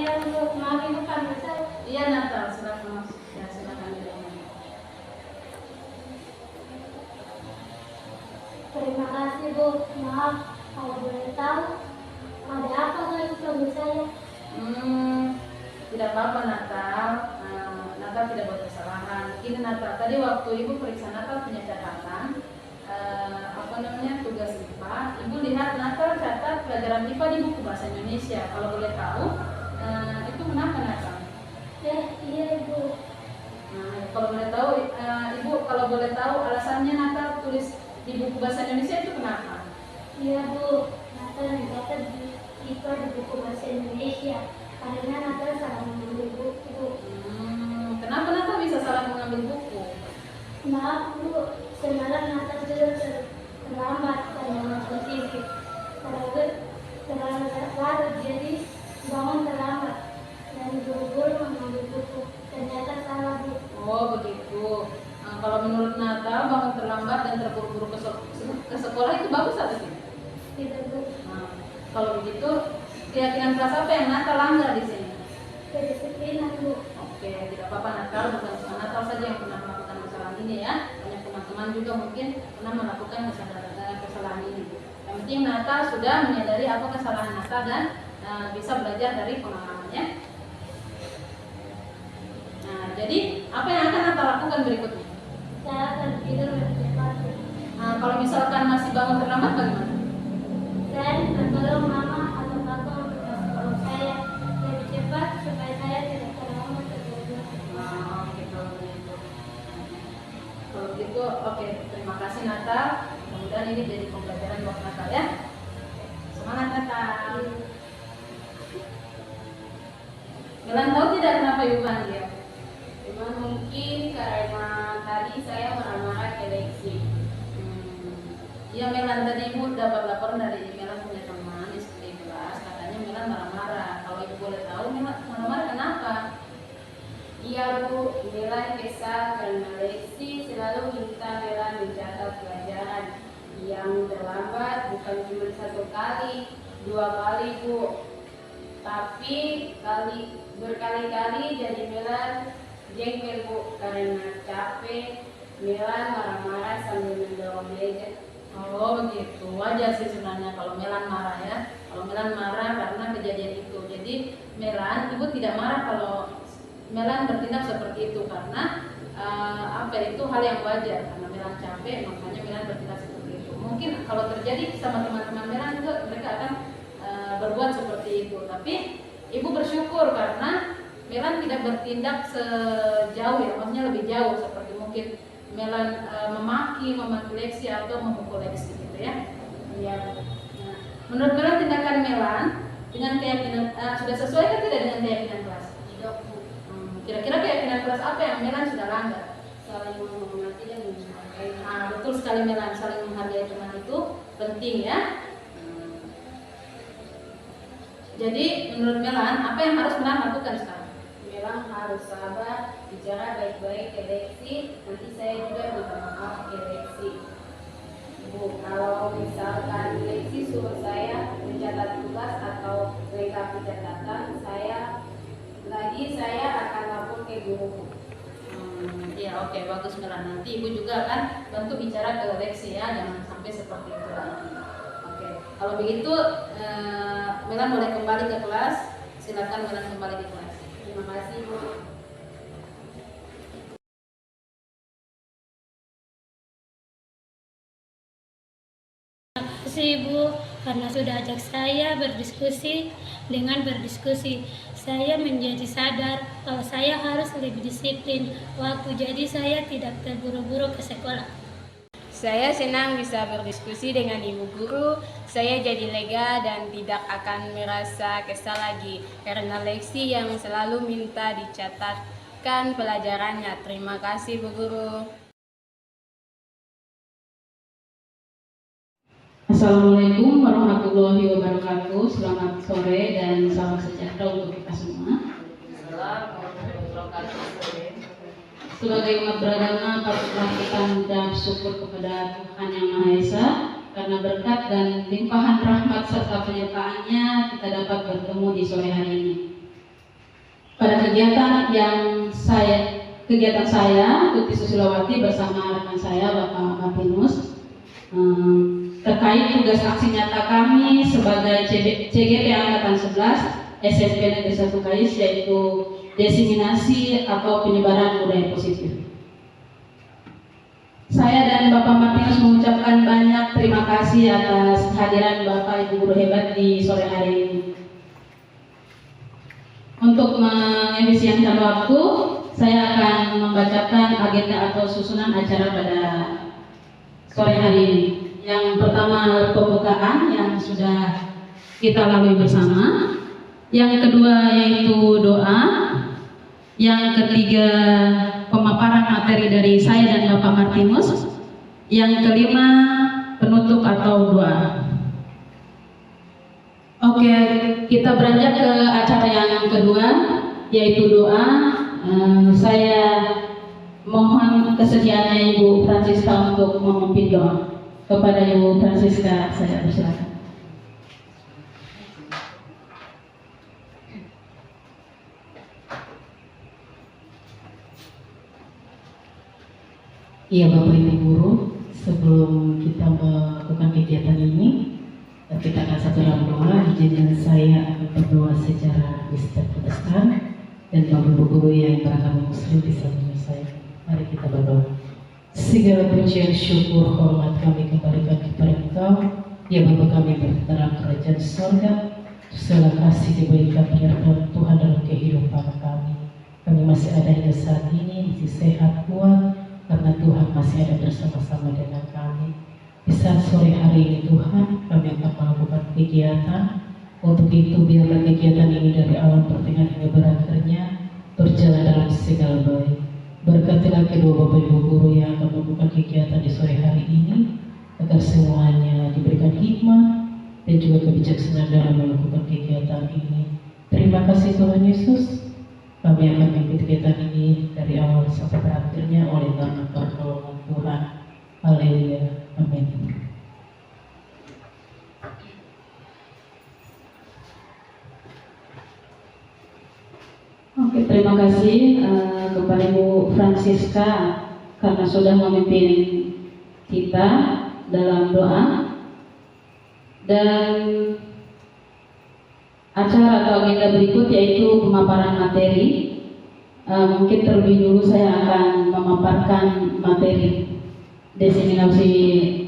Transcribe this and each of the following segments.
Iya Bu, maaf Ibu panggil saya. Iya Natal, silakan masuk. Ya silakan dilanjut. Terima kasih Bu, maaf kalau boleh tahu ada apa lagi panggil saya? Tidak apa-apa Natal. Natal tidak buat kesalahan. Ini Natal, tadi waktu Ibu periksa Natal punya catatan tugas IPA. Ibu lihat Natal catat pelajaran IPA di buku bahasa Indonesia. Kalau boleh tahu, itu kenapa Natal? Iya Ibu. Kalau boleh tahu, Ibu kalau boleh tahu alasannya Natal tulis di buku bahasa Indonesia itu kenapa? Iya Bu, Natal dicatat di IPA di buku bahasa Indonesia karena Natal salah mengambil buku. Kenapa Natal bisa salah mengambil buku? Maaf Bu, semalam Natal sudah terlambat karena nonton TV. Terlalu larut jadi bangun terlambat dan buru-buru mengambil buku. Ternyata salah Bu. Oh begitu. Kalau menurut Natal bangun terlambat dan terburu-buru ke sekolah itu bagus atau tidak? Tidak Bu. Kalau begitu keyakinan kelas apa yang Natal langgar di sini? Kedisiplinan Bu. Oke, tidak apa-apa Natal, bukan cuma Natal saja yang pernah melakukan kesalahan ini ya. Banyak teman-teman juga mungkin pernah melakukan kesalahan ini. Yang penting Natal sudah menyadari apa kesalahan Natal dan bisa belajar dari pengalamannya. Nah, jadi apa yang akan Natal lakukan berikutnya? Saya akan tidur lebih cepat. Kalau misalkan masih bangun terlambat bagaimana? Saya akan tolong mama atau papa untuk kasih saya lebih cepat supaya saya tidak terlambat terlalu. Kalau begitu, oke. Terima kasih Natal. Mudah-mudahan ini jadi pembelajaran buat Natal ya. Semangat Natal. Kalian tahu tidak kenapa Ibu panggil? Cuma mungkin karena tadi saya marah-marah ke Lexi. Iya Melan, tadi Ibu dapat laporan dari Melan punya teman di kelas, katanya Melan marah-marah. Kalau Ibu boleh tahu Melan marah-marah kenapa? Iya Bu, Melan kesal karena Lexi selalu minta Melan mencatat pelajaran yang terlambat bukan cuma 1 kali, 2 kali Bu, tapi berkali-kali. Jadi Melan jengkel Bu karena capek. Melan marah-marah sambil mendorong meja. Oh begitu, wajar sih sebenarnya kalau Melan marah ya. Kalau Melan marah karena kejadian itu. Jadi Melan, Ibu tidak marah kalau Melan bertindak seperti itu karena itu hal yang wajar karena Melan capek, makanya Melan bertindak seperti itu. Mungkin kalau terjadi sama teman-teman Melan juga mereka akan berbuat seperti itu. Tapi Ibu bersyukur karena Melan tidak bertindak sejauh ya, maksudnya lebih jauh seperti mungkin Melan memaki Lexi atau memukul Lexi gitu ya. Iya. Nah, menurut Melan tindakan Melan dengan keyakinan sudah sesuai kan tidak dengan keyakinan kelas? Tidak Bu. Kira-kira keyakinan kelas apa yang Melan sudah langgar? Saling menghormati dan menghargai. Betul sekali Melan, saling menghargai teman itu penting ya. Jadi menurut Melan apa yang harus Melan lakukan sekarang? Melan harus sabar, bicara baik-baik ke Lexi. Nanti saya juga minta maaf ke Lexi. Bu, kalau misalkan Lexi suruh saya mencatat tugas atau lengkapi catatan, saya akan lapor ke guru. Ya oke, bagus Melan. Nanti Ibu juga akan bantu bicara ke Lexi ya, jangan sampai seperti itu lagi. Oke, kalau begitu Melan boleh kembali ke kelas. Silakan Melan kembali ke kelas. Terima kasih Bu. Terima kasih Ibu karena sudah ajak saya berdiskusi. Dengan berdiskusi saya menjadi sadar kalau saya harus lebih disiplin waktu, jadi saya tidak terburu-buru ke sekolah. Saya senang bisa berdiskusi dengan Ibu Guru. Saya jadi lega dan tidak akan merasa kesal lagi karena Lexi yang selalu minta dicatatkan pelajarannya. Terima kasih Bu Guru. Assalamualaikum warahmatullahi wabarakatuh. Selamat sore dan salam sejahtera untuk kita semua. Sebagai umat beragama, patutlah kita mengucap syukur kepada Tuhan Yang Maha Esa karena berkat dan limpahan rahmat serta penyertaannya kita dapat bertemu di sore hari ini. pada kegiatan saya Tuti Susilowati bersama rekan saya Bapak Martinus terkait tugas aksi nyata kami sebagai CGP Angkatan 11 SMP Negeri 1 Kayus, yaitu desiminasi atau penyebaran budaya positif. Saya dan Bapak Martinus mengucapkan banyak terima kasih atas kehadiran Bapak Ibu guru hebat di sore hari ini. Untuk mengefisienkan waktu, saya akan membacakan agenda atau susunan acara pada sore hari ini. Yang pertama pembukaan yang sudah kita lalui bersama. Yang kedua yaitu doa. Yang ketiga pemaparan materi dari saya dan Bapak Martinus. Yang kelima penutup atau doa. Oke, kita beranjak ke acara yang kedua yaitu doa. Saya mohon kesediaannya Ibu Francisca untuk memimpin doa. Kepada Ibu Francisca saya persilakan. Iya Bapak Ibu guru, sebelum kita melakukan kegiatan ini, kita akan satu dalam doa. Izinkan saya akan berdoa secara Kristen Protestan dan Bapak Ibu guru yang beragama Muslim di samping saya. Mari kita berdoa. Segala pujian, syukur, hormat kami kembalikan kepada Engkau, ya Bapa kami dalam kerajaan surga. Segala kasih diberikan penyertaan Tuhan dalam kehidupan kami. Kami masih ada hingga saat ini, masih sehat, kuat, karena Tuhan masih ada bersama-sama dengan kami. Di saat sore hari ini Tuhan, kami akan melakukan kegiatan. Untuk itu biarlah kegiatan ini dari awal pertengahan hingga berakhirnya berjalan dalam segala baik. Berkatilah kedua Bapak Ibu guru yang akan melakukan kegiatan di sore hari ini, agar semuanya diberikan hikmah dan juga kebijaksanaan dalam melakukan kegiatan ini. Terima kasih Tuhan Yesus. Kami akan mengikuti kegiatan ini dari awal sampai berakhirnya oleh nama pertolongan Tuhan. Haleluya. Amin. Oke, terima kasih kepada Ibu Francisca karena sudah memimpin kita dalam doa. Dan acara atau agenda berikut yaitu pemaparan materi. Mungkin terlebih dulu saya akan memaparkan materi desiminasi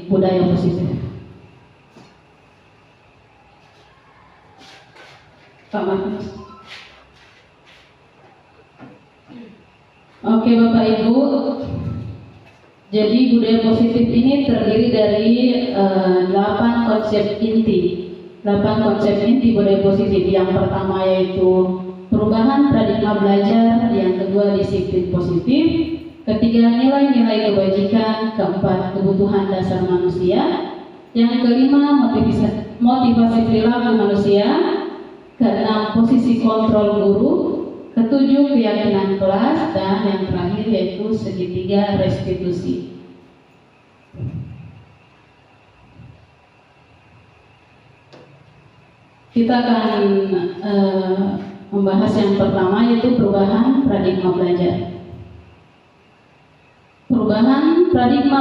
budaya positif. Pak Martinus. Oke Bapak Ibu, jadi budaya positif ini terdiri dari 8 konsep inti. 8 konsep inti budaya positif. Yang pertama yaitu perubahan paradigma belajar, yang kedua disiplin positif, ketiga nilai-nilai kebajikan, keempat kebutuhan dasar manusia, yang kelima motivasi perilaku manusia, keenam posisi kontrol guru, ketujuh keyakinan kelas, dan yang terakhir yaitu segitiga restitusi. Kita akan membahas yang pertama yaitu perubahan paradigma belajar. Perubahan paradigma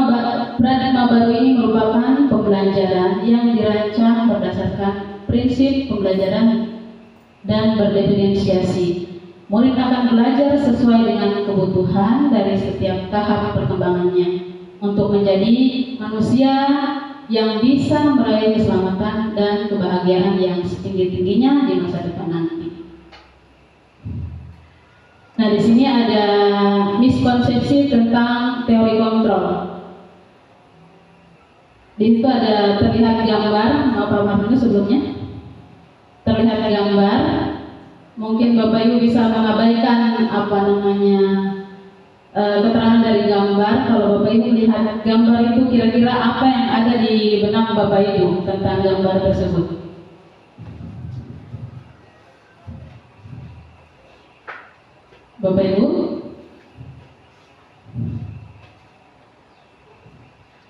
baru ini merupakan pembelajaran yang dirancang berdasarkan prinsip pembelajaran dan berdiferensiasi. Murid akan belajar sesuai dengan kebutuhan dari setiap tahap perkembangannya untuk menjadi manusia yang bisa meraih keselamatan dan kebahagiaan yang setinggi-tingginya di masa depan nanti. Nah, di sini ada miskonsepsi tentang teori kontrol. Di situ ada terlihat gambar, Bapak Martinus sebelumnya. Terlihat gambar. Mungkin Bapak Ibu bisa mengabaikan keterangan dari gambar. Kalau Bapak Ibu melihat gambar itu kira-kira apa yang ada di benak Bapak Ibu tentang gambar tersebut? Bapak Ibu?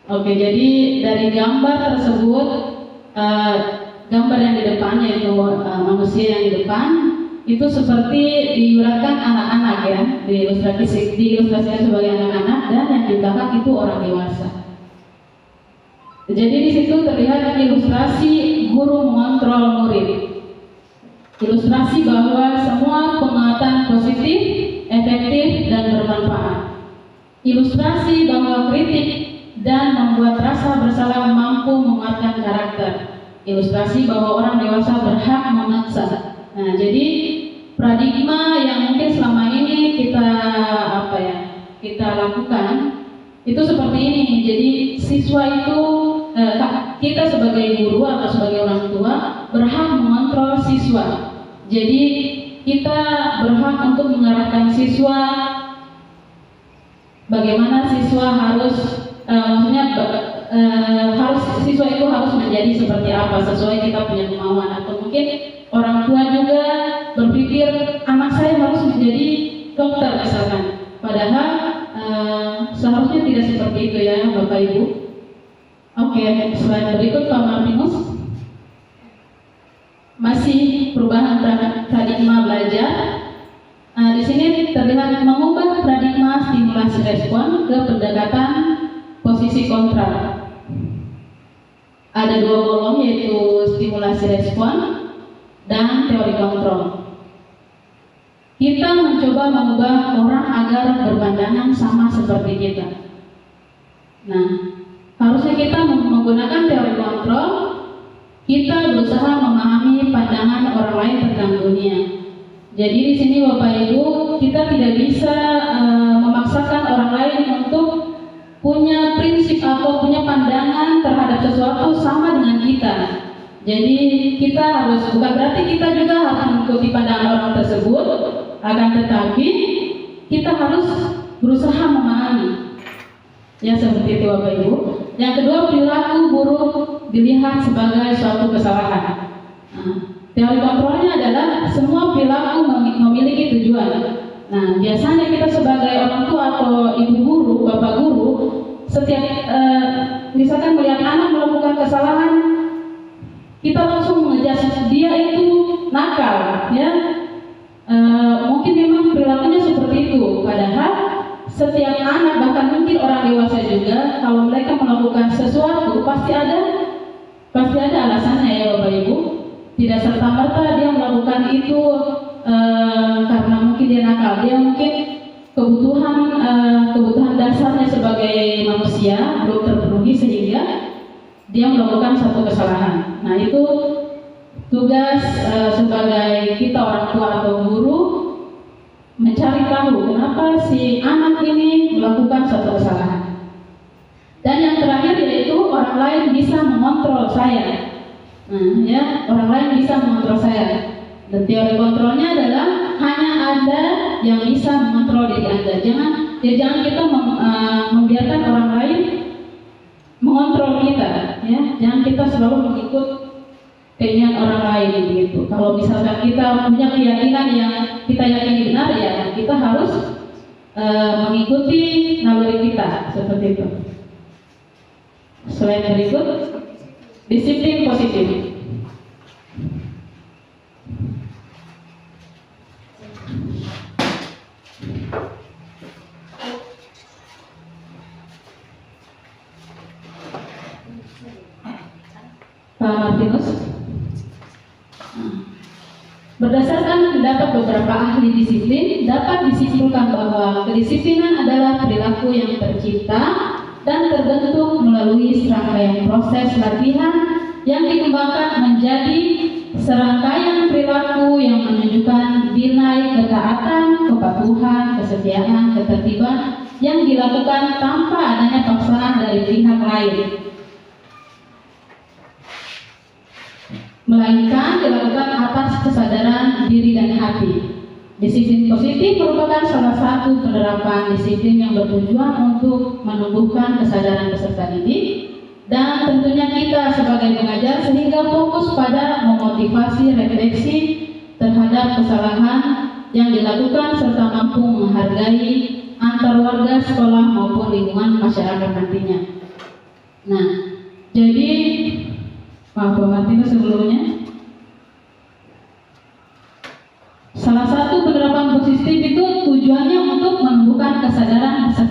Oke, jadi dari gambar tersebut, gambar yang di depan yaitu manusia yang di depan, itu seperti diilustrasikan anak-anak ya, diilustrasikan sebagai anak-anak, dan yang di belakang itu orang dewasa. Jadi di situ terlihat ilustrasi guru mengontrol murid. Ilustrasi bahwa semua penguatan positif, efektif, dan bermanfaat. Ilustrasi bahwa kritik dan membuat rasa bersalah mampu menguatkan karakter. Ilustrasi bahwa orang dewasa berhak memaksa. Nah, jadi paradigma yang mungkin selama ini kita lakukan itu seperti ini. Jadi siswa itu kita sebagai guru atau sebagai orang tua berhak mengontrol siswa. Jadi kita berhak untuk mengarahkan siswa bagaimana siswa harus siswa itu harus menjadi seperti apa sesuai kita punya kemauan, atau mungkin orang tua juga berpikir anak saya harus menjadi dokter misalkan, padahal seharusnya tidak seperti itu ya Bapak Ibu. Oke, slide berikut Pak Martinus. Masih perubahan paradigma belajar. Di sini terlihat mengubah paradigma stimulasi respon ke pendekatan posisi kontra. Ada dua kolom, yaitu stimulasi respon dan teori kontrol. Kita mencoba mengubah orang agar berpandangan sama seperti kita. Nah, harusnya kita menggunakan teori kontrol. Kita berusaha memahami pandangan orang lain tentang dunia. Jadi di sini Bapak Ibu, kita tidak bisa memaksakan orang lain untuk punya prinsip atau punya pandangan terhadap sesuatu sama dengan kita. Jadi kita harus, bukan berarti kita juga harus mengikuti pandangan orang tersebut, akan tetapi kita harus berusaha memahami. Ya seperti itu Bapak Ibu. Yang kedua, perilaku buruk dilihat sebagai suatu kesalahan. Teori kontrolnya adalah semua perilaku memiliki tujuan. Nah, biasanya kita sebagai orang tua atau ibu guru, bapak guru, setiap misalkan melihat anak melakukan kesalahan, kita langsung mengejar dia itu nakal, ya. Mungkin memang perilakunya seperti itu. Padahal setiap anak, bahkan mungkin orang dewasa juga, kalau mereka melakukan sesuatu pasti ada alasannya ya Bapak Ibu. Tidak serta-merta dia melakukan itu karena mungkin dia nakal. Dia mungkin kebutuhan dasarnya sebagai manusia belum terpenuhi sehingga dia melakukan satu kesalahan. Nah, itu tugas sebagai kita orang tua atau guru, mencari tahu kenapa si anak ini melakukan satu kesalahan. Dan yang terakhir yaitu orang lain bisa mengontrol saya. Ya, orang lain bisa mengontrol saya. Dan teori kontrolnya adalah hanya Anda yang bisa mengontrol diri Anda. Jangan kita membiarkan orang lain mengontrol kita. Ya, jangan kita selalu mengikut keinginan orang lain gitu. Kalau misalkan kita punya keyakinan yang kita yakini benar, ya kita harus mengikuti naluri kita seperti itu. Slide berikut, disiplin positif. Pak Martinus. Berdasarkan pendapat beberapa ahli disiplin, dapat disimpulkan bahwa kedisiplinan adalah perilaku yang tercipta dan terbentuk melalui serangkaian proses latihan yang dikembangkan menjadi serangkaian perilaku yang menunjukkan nilai ketaatan, kepatuhan, kesetiaan, ketertiban yang dilakukan tanpa adanya paksaan dari pihak lain, melainkan dilakukan atas kesadaran diri dan hati. Disiplin positif merupakan salah satu penerapan disiplin yang bertujuan untuk menumbuhkan kesadaran peserta didik dan tentunya kita sebagai pengajar, sehingga fokus pada memotivasi refleksi terhadap kesalahan yang dilakukan serta mampu menghargai antar warga sekolah maupun lingkungan masyarakat nantinya. Nah, jadi Pak Martinus sebelumnya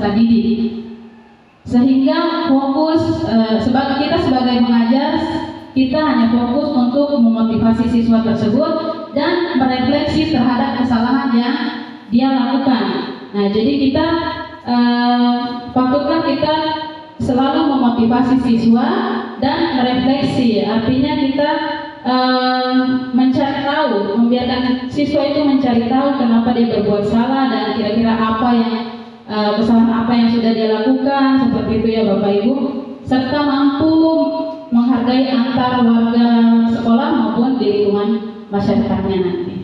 peserta didik. Sehingga fokus kita sebagai pengajar, kita hanya fokus untuk memotivasi siswa tersebut dan merefleksi terhadap kesalahan yang dia lakukan. Nah, jadi kita patutlah kita selalu memotivasi siswa dan merefleksi. Artinya kita mencari tahu, membiarkan siswa itu mencari tahu kenapa dia berbuat salah dan kira-kira apa yang kesalahan apa yang sudah dia lakukan, seperti itu ya Bapak Ibu, serta mampu menghargai antar warga sekolah maupun di lingkungan masyarakatnya nanti.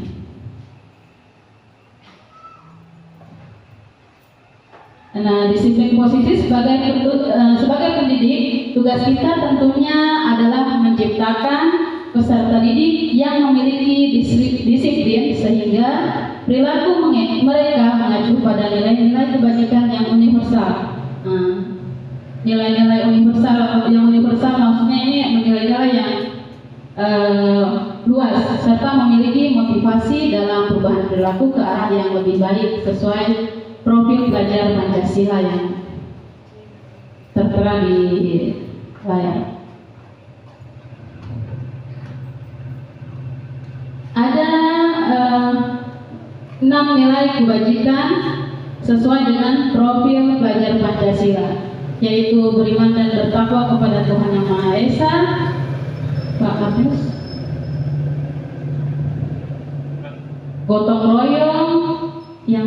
Nah, disiplin posisi sebagai pendidik, tugas kita tentunya adalah menciptakan peserta didik yang memiliki disiplin sehingga perilaku mereka mengacu pada nilai-nilai kebajikan yang universal. Nilai-nilai universal maksudnya ini nilai-nilai yang luas serta memiliki motivasi dalam perubahan perilaku ke arah yang lebih baik sesuai profil pelajar Pancasila yang tertera di layar. Ada 6 nilai kebajikan sesuai dengan profil pelajar Pancasila, yaitu beriman dan bertakwa kepada Tuhan Yang Maha Esa, Pak Kapus, gotong royong, yang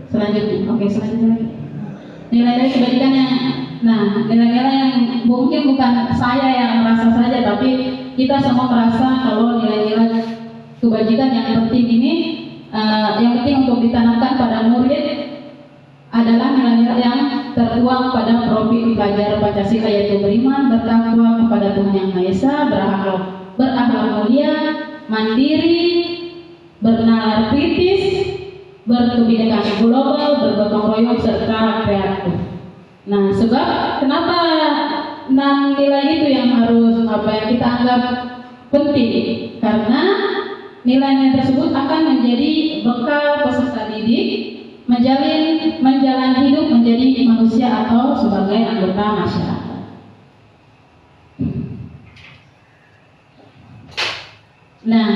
selanjutnya. Oke, selanjutnya lagi. Nilai-nilai kebajikan yang, nilai-nilai yang mungkin bukan saya yang merasa saja, tapi kita semua merasa kalau nilai-nilai kebajikan yang penting ini, yang penting untuk ditanamkan pada murid adalah nilai-nilai yang tertuang pada profil pelajar Pancasila, yaitu beriman, bertakwa kepada Tuhan Yang Maha Esa, berakhlak mulia, mandiri, bernalar kritis, berkebinekaan global, bergotong royong serta kreatif. Nah, sebab kenapa 6 nilai itu yang harus yang kita anggap penting? Karena nilai-nilai tersebut akan menjadi bekal peserta didik menjalani hidup menjadi manusia atau sebagai anggota masyarakat. Nah,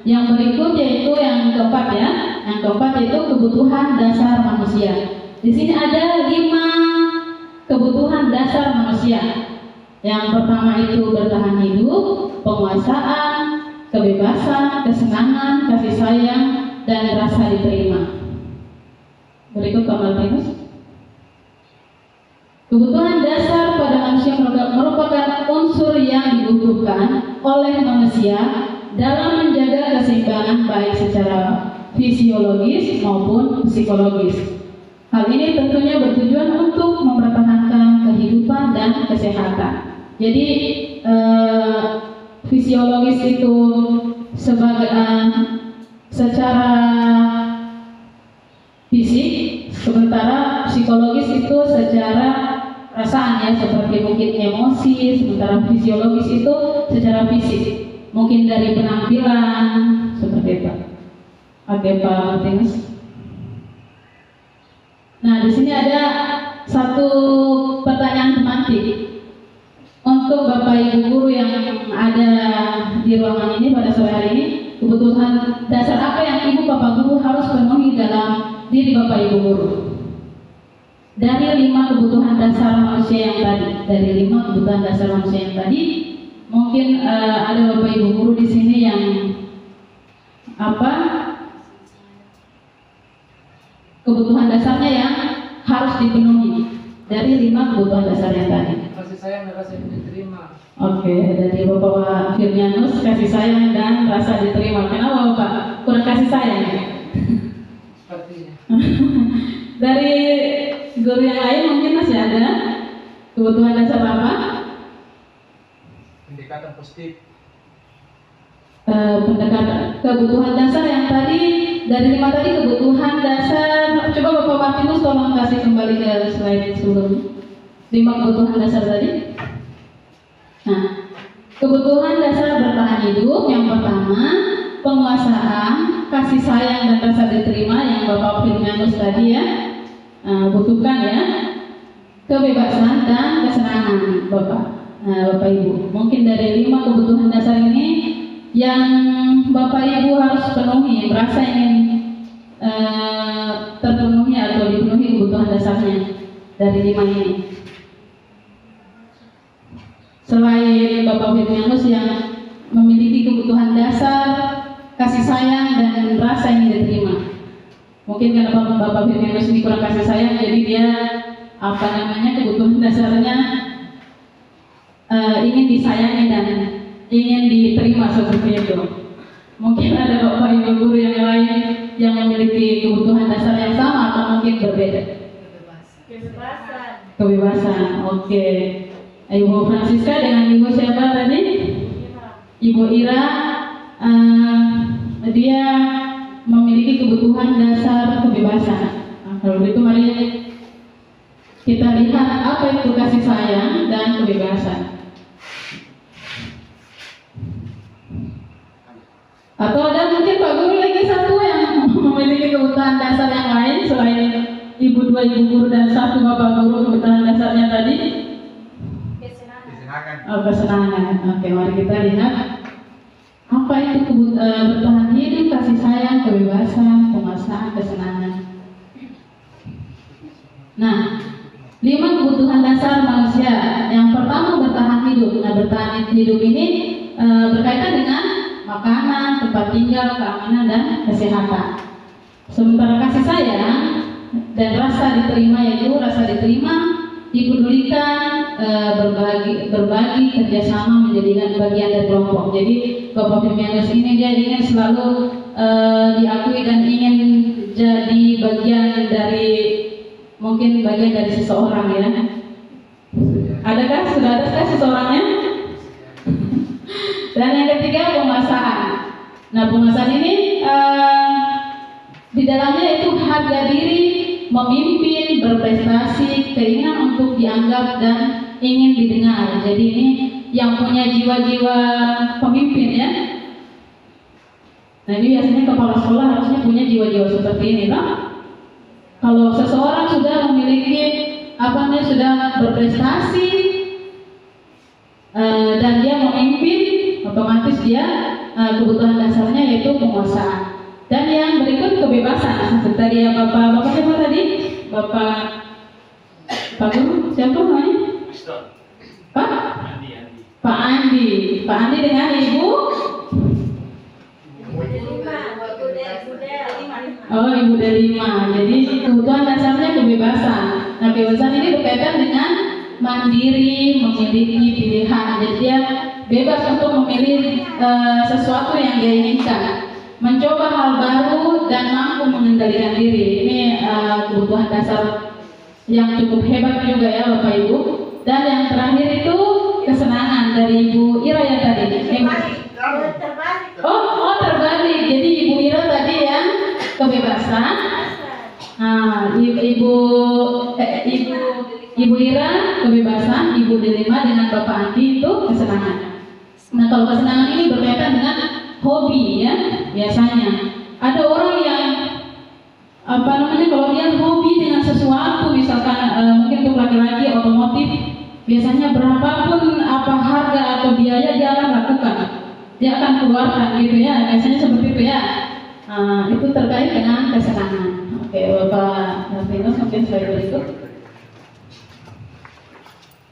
yang berikut yaitu yang keempat ya. Yang keempat yaitu kebutuhan dasar manusia. Di sini ada 5 kebutuhan dasar manusia. Yang pertama itu bertahan hidup, penguasaan, kebebasan, kesenangan, kasih sayang, dan rasa diterima. Berikut Pak Martinus. Kebutuhan dasar pada manusia merupakan unsur yang dibutuhkan oleh manusia dalam menjaga keseimbangan baik secara fisiologis maupun psikologis. Hal ini tentunya bertujuan untuk mempertahankan kehidupan dan kesehatan. Jadi fisiologis itu sebagai secara fisik, sementara psikologis itu secara perasaan ya, seperti mungkin emosi, sementara fisiologis itu secara fisik, mungkin dari penampilan seperti itu. Oke Pak Martinus. Nah, di sini ada satu pertanyaan tematik untuk Bapak Ibu guru yang ada di ruangan ini pada sore hari ini. Kebutuhan dasar apa yang Ibu Bapak guru harus penuhi dalam diri Bapak Ibu guru? Dari 5 kebutuhan dasar manusia yang tadi, mungkin ada Bapak Ibu guru di sini yang kebutuhan dasarnya yang harus dipenuhi dari 5 kebutuhan dasar yang tadi. Kasih sayang dan rasa diterima. Oke, dari Bapak Firmianus, kasih sayang dan rasa diterima. Kenapa Bapak kurang kasih sayang? Sepertinya. Dari guru yang lain mungkin masih ada kebutuhan dasar apa? Pendekatan positif. Pendekatan kebutuhan dasar yang tadi dari 5 tadi kebutuhan dasar. Coba Bapak Martinus tolong kasih kembali ke slide sebelumnya. 5 kebutuhan dasar tadi. Nah, kebutuhan dasar bertahan hidup yang pertama penguasaan, kasih sayang dan rasa diterima yang Bapak Firmianus tadi ya. butuhkan ya, kebebasan dan kesenangan Bapak Ibu. Mungkin dari 5 kebutuhan dasar ini yang Bapak Ibu harus penuhi, merasa ingin terpenuhi atau dipenuhi kebutuhan dasarnya dari 5 ini. Selain Bapak Firmanus yang memiliki kebutuhan dasar, kasih sayang dan rasa yang diterima. Mungkin karena Bapak Firmanus ini kurang kasih sayang, jadi dia kebutuhan dasarnya ingin disayangi dan ingin diterima seperti itu. Mungkin ada Bapak Ibu guru yang lain yang memiliki kebutuhan dasar yang sama atau mungkin berbeda. Kebebasan. Oke. Ibu Francisca dengan Ibu siapa tadi? Ibu Ira. Dia memiliki kebutuhan dasar kebebasan. Kalau begitu mari kita lihat apa itu kasih sayang dan kebebasan. Atau ada mungkin Pak Guru lagi satu yang memiliki kebutuhan dasar yang lain selain Ibu 2 Ibu Guru dan 1 Bapak Guru, kebutuhan dasarnya tadi? Kesenangan. Oke, mari kita lihat apa itu bertahan hidup, kasih sayang, kebebasan, penguasaan, kesenangan. Nah, 5 kebutuhan dasar manusia. Yang pertama bertahan hidup. Nah, bertahan hidup ini berkaitan dengan makanan, tempat tinggal, keamanan dan kesehatan. Sementara kasih sayang dan rasa diterima, yaitu rasa diterima, dipedulikan, berbagi, kerjasama, menjadikan bagian dari kelompok. Jadi Bapak Firmanus ini dia ingin selalu diakui dan ingin jadi bagian dari, mungkin bagian dari seseorang ya. Adakah sudah ada seseorangnya? Dan yang ketiga penguasaan. Nah, penguasaan ini di dalamnya itu harga diri, memimpin, berprestasi, keinginan untuk dianggap dan ingin didengar. Jadi ini yang punya jiwa-jiwa pemimpin ya. Nah, ini biasanya kepala sekolah harusnya punya jiwa-jiwa seperti ini, Pak. Kalau seseorang sudah memiliki sudah berprestasi dan dia memimpin, otomatis dia kebutuhan dasarnya yaitu penguasaan. Dan yang berikut kebebasan. Seperti ya Bapak siapa tadi? Pak Guru siapa namanya? Pak Andi. Pak Andi dengan Ibu? Oh, Ibu Delima. Jadi kebutuhan dasarnya kebebasan. Nah, kebebasan ini berkaitan dengan mandiri, memiliki pilihan. Jadi dia bebas untuk memilih sesuatu yang dia inginkan, mencoba hal baru dan mampu mengendalikan diri. Ini kebutuhan dasar yang cukup hebat juga ya Bapak Ibu. Dan yang terakhir itu kesenangan dari Ibu Ira yang tadi. Terbalik. Jadi Ibu Ira tadi yang kebebasan. Nah, Ibu Ira kebebasan, Ibu Delima dengan Bapak Andi itu kesenangan. Nah, kalau kesenangan ini berkaitan dengan hobi ya, biasanya ada orang yang kalau dia hobi dengan sesuatu, misalkan mungkin untuk laki-laki otomotif, biasanya berapapun harga atau biaya dia akan lakukan, dia akan keluarkan gitu ya, biasanya seperti itu ya. Itu terkait dengan kesenangan. Oke, Bapak Martinus mungkin slide berikut.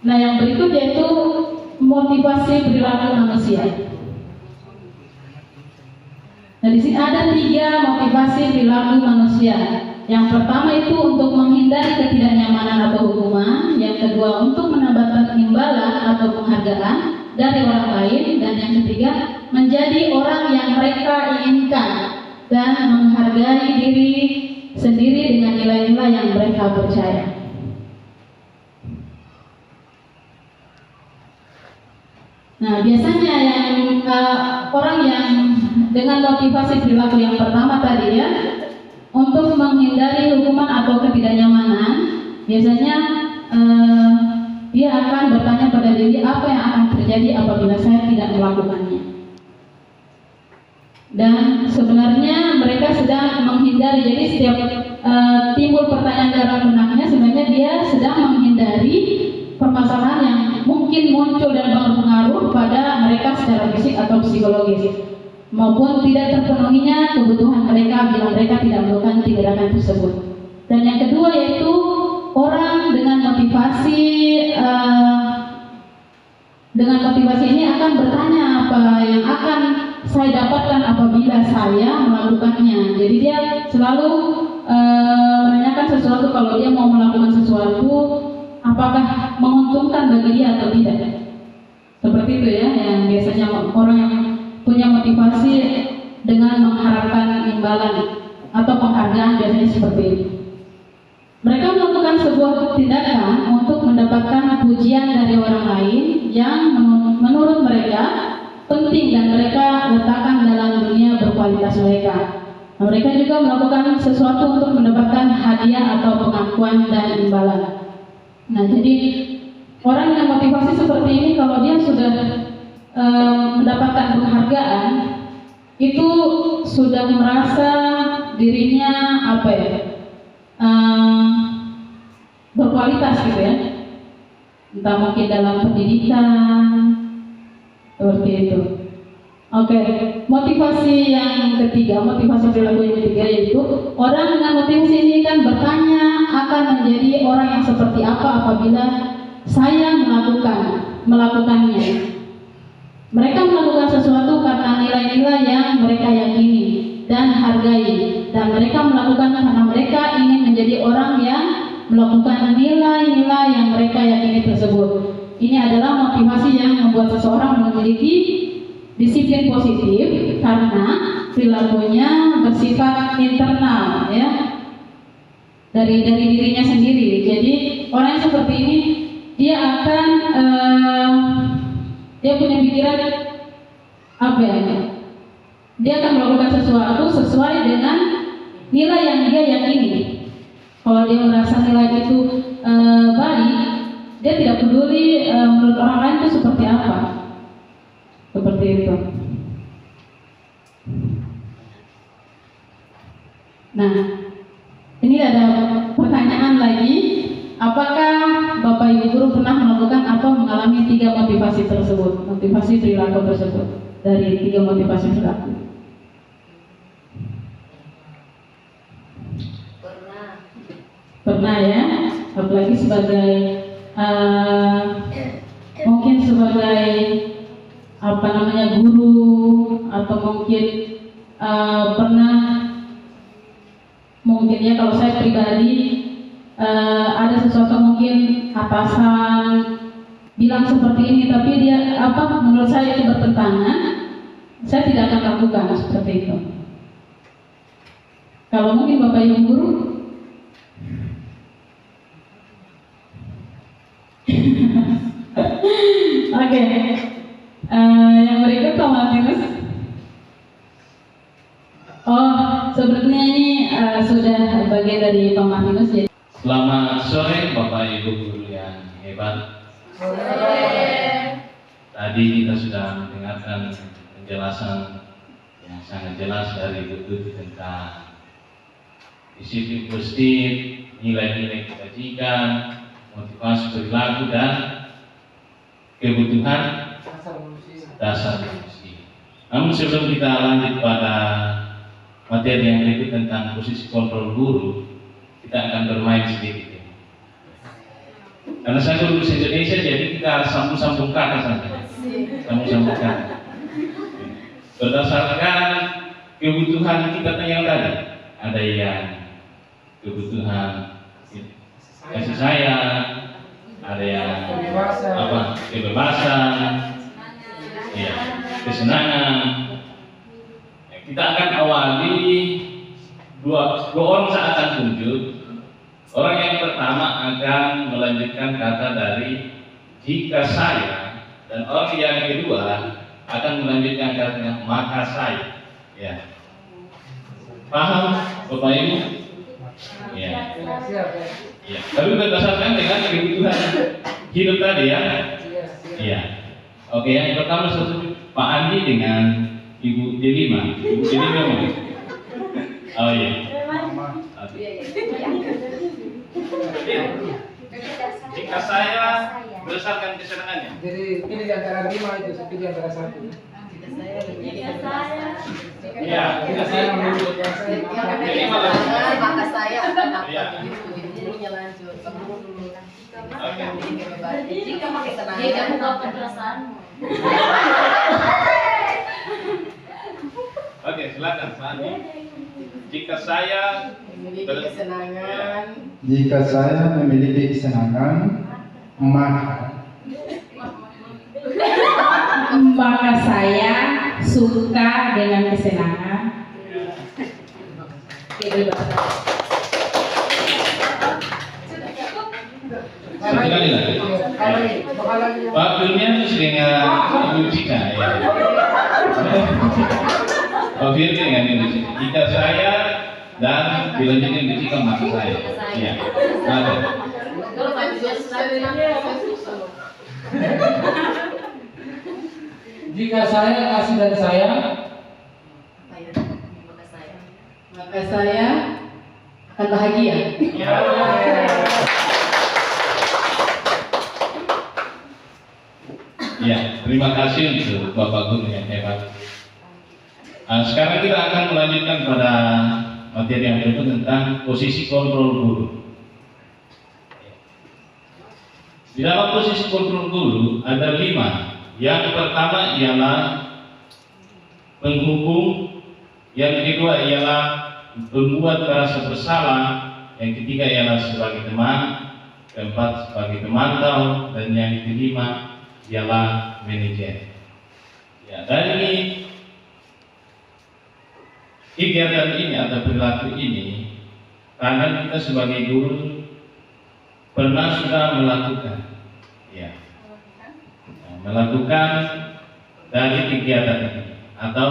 Nah, yang berikut yaitu motivasi perilaku manusia. Nah, di sini ada 3 motivasi perilaku manusia. Yang pertama itu untuk menghindari ketidaknyamanan atau hukuman. Yang kedua untuk mendapatkan imbalan atau penghargaan dari orang lain. Dan yang ketiga menjadi orang yang mereka inginkan dan menghargai diri sendiri dengan nilai-nilai yang mereka percaya. Nah, biasanya yang orang yang dengan motivasi perilaku yang pertama tadi ya, untuk menghindari hukuman atau ketidaknyamanan, biasanya dia akan bertanya pada diri apa yang akan terjadi apabila saya tidak melakukannya. Dan sebenarnya mereka sedang menghindari, jadi setiap timbul pertanyaan dalam benaknya, sebenarnya dia sedang menghindari permasalahan yang mungkin muncul dan berpengaruh pada mereka secara fisik atau psikologis, maupun tidak terpenuhinya kebutuhan mereka bila mereka tidak melakukan tindakan tersebut. Dan yang kedua yaitu orang dengan motivasi ini akan bertanya apa yang akan saya dapatkan apabila saya melakukannya. Jadi dia selalu menanyakan sesuatu, kalau dia mau melakukan sesuatu apakah menguntungkan bagi dia atau tidak. Seperti itu ya, yang biasanya orang yang punya motivasi dengan mengharapkan imbalan atau penghargaan biasanya seperti itu. Mereka melakukan sebuah tindakan untuk mendapatkan pujian dari orang lain yang menurut mereka penting dan mereka letakkan dalam dunia berkualitas mereka. Nah, mereka juga melakukan sesuatu untuk mendapatkan hadiah atau pengakuan dan imbalan. Nah, jadi orang yang motivasi seperti ini, kalau dia sudah mendapatkan penghargaan, itu sudah merasa dirinya berkualitas gitu ya, entah mungkin dalam pendidikan seperti itu. Oke, motivasi yang ketiga, motivasi perilaku yang ketiga yaitu orang dengan motivasi ini kan bertanya akan menjadi orang yang seperti apa apabila saya melakukannya. Mereka melakukan sesuatu karena nilai-nilai yang mereka yakini dan hargai, dan mereka melakukan karena mereka ingin menjadi orang yang melakukan nilai-nilai yang mereka yakini tersebut. Ini adalah motivasi yang membuat seseorang memiliki disiplin positif karena perilakunya bersifat internal ya, dari dirinya sendiri. Jadi orang yang seperti ini dia akan dia punya pikiran dia akan melakukan sesuatu sesuai dengan nilai yang dia yakini. Kalau dia merasa nilai itu baik, dia tidak peduli menurut orang lain itu seperti apa. Seperti itu. Nah, ini ada pertanyaan lagi. Apakah Bapak Ibu guru pernah melakukan atau mengalami 3 motivasi tersebut, motivasi perilaku tersebut, dari 3 motivasi perilaku? Pernah ya, apalagi sebagai mungkin sebagai guru, atau mungkin pernah mungkin ya, kalau saya pribadi ada sesuatu mungkin atasan bilang seperti ini tapi dia menurut saya itu bertentangan, saya tidak akan lakukan seperti itu. Kalau mungkin Bapak Ibu guru Oke. Yang berikut Pak Martinus. Oh, sepertinya ini sudah bagian dari Pak Martinus ya. Selamat sore Bapak Ibu guru yang hebat. Tadi kita sudah mendengarkan penjelasan yang sangat jelas dari Bu Tuti tentang disiplin positif, nilai-nilai kebajikan, motivasi perilaku dan kebutuhan dasar manusia. Namun sebelum kita lanjut pada materi yang berikut tentang posisi kontrol guru, kita akan bermain sedikit ya. Karena saya guru bahasa Indonesia, jadi kita harus sambung-sambung kata saja. Sambung-sambung kata. Berdasarkan kebutuhan kita yang tadi, ada yang kebutuhan kasih sayang, ada yang kebebasan, ya, kesenangan. Ya, kita akan awali dua orang akan tunjuk. Orang yang pertama akan melanjutkan kata dari jika saya, dan orang yang kedua akan melanjutkan kata maka saya. Ya, paham Bapak Ibu? Ya. Ya, tapi berdasarkan dengan kebutuhan hidup tadi ya. Iya. Oke, yang pertama satu Pak Andi dengan Ibu Delima. Ibu Delima. Oh iya. Jika saya berdasarkan kesenangannya. Jadi pilih di antara 5 itu, pilih di antara 1. Iya. Jika saya memilih yang saya Jadi malah. Maka saya akan Iya. apa begitu. Jadi dulunya lanjut. Dulu. Oke. Jika pakai tenang. Dia buka perasaanmu. Oke, silakan Sani. Jika saya Memiliki kesenangan. Jika saya memiliki kesenangan, Maka saya suka dengan kesenangan. sekali lagi. Waktunya itu dengan Ibu Cika ya. Oh, Firly dengan Ibu Cika. Jika saya dan dilanjutin Ibu Cika maka saya. Iya. Ada. Kalau manusia susah. Jika saya kasih dan sayang, Maka saya akan bahagia. Ya. Ya, terima kasih untuk Bapak Guru yang hebat. Sekarang kita akan melanjutkan pada materi yang berikut tentang posisi kontrol guru. Di dalam posisi kontrol guru ada 5. Yang pertama ialah penghukum, yang kedua ialah pembuat merasa bersalah, yang ketiga ialah sebagai teman, keempat sebagai pemantau, dan yang kelima ialah manajer. Ya, dari kegiatan ini atau perilaku ini, karena kita sebagai guru pernah sudah melakukan, ya, melakukan dari kegiatan ini atau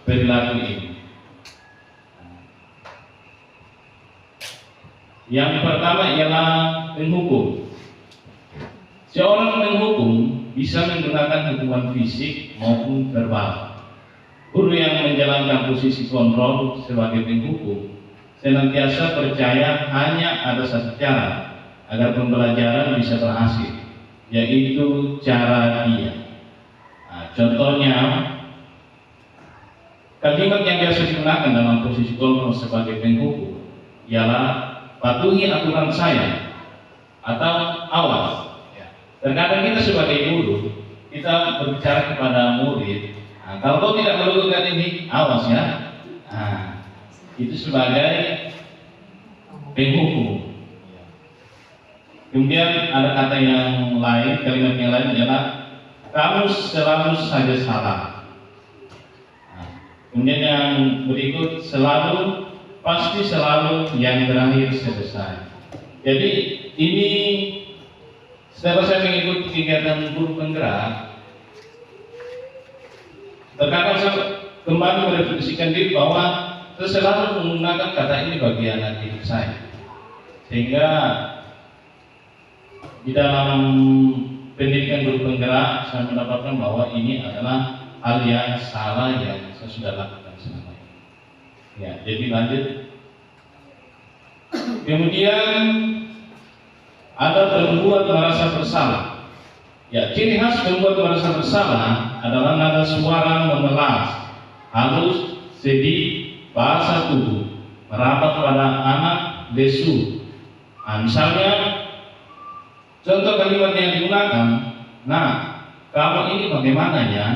perilaku ini. Yang pertama ialah menghukum. Seorang menghukum bisa menggunakan hukuman fisik maupun verbal. Guru yang menjalankan posisi kontrol sebagai penghukum senantiasa percaya hanya ada satu cara agar pembelajaran bisa berhasil, yaitu cara dia. Contohnya, kalimat yang biasa digunakan dalam posisi kontrol sebagai penghukum ialah patuhi aturan saya atau awas. Terkadang kita sebagai guru, kita berbicara kepada murid, kalau kau tidak melakukan ini, awas ya. Itu sebagai penghukum. Kemudian ada kata yang lain, kalimat yang lain adalah kamu selalu saja salah. Kemudian yang berikut pasti selalu yang terakhir selesai. Jadi ini setelah saya mengikuti kegiatan guru penggerak, terkadang saya kembali merefleksikan diri bahwa saya selalu menggunakan kata ini bagi anak didik saya, sehingga di dalam pendidikan guru penggerak saya mendapatkan bahwa ini adalah hal yang salah yang saya sudah lakukan selama ini. Ya, jadi lanjut. Kemudian ada pembuat merasa bersalah. Ya, ciri khas pembuat merasa bersalah adalah nada suara memelas, halus, sedih, bahasa tubuh, merapat pada anak, lesu. Misalnya, contoh kalimat yang digunakan, nah, kamu ini bagaimana ya?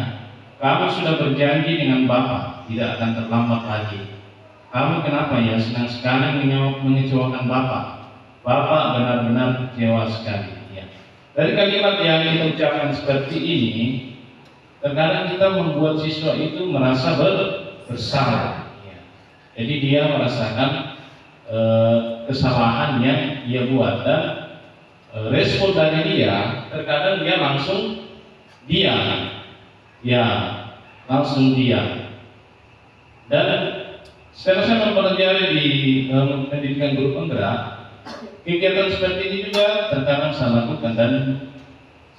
Kamu sudah berjanji dengan Bapak, tidak akan terlambat lagi. Kamu kenapa ya senang sekali mengecewakan Bapak? Bapak benar-benar kecewa sekali. Ya. Dari kalimat yang kita ucapkan seperti ini, terkadang kita membuat siswa itu merasa bersalah. Ya. Jadi dia merasakan kesalahan yang ia buat, dan respon dari dia terkadang dia langsung diam. Ya, langsung diam. Dan setelah saya mempelajari di pendidikan guru penggerak, kegiatan seperti ini juga terkadang saya lakukan, dan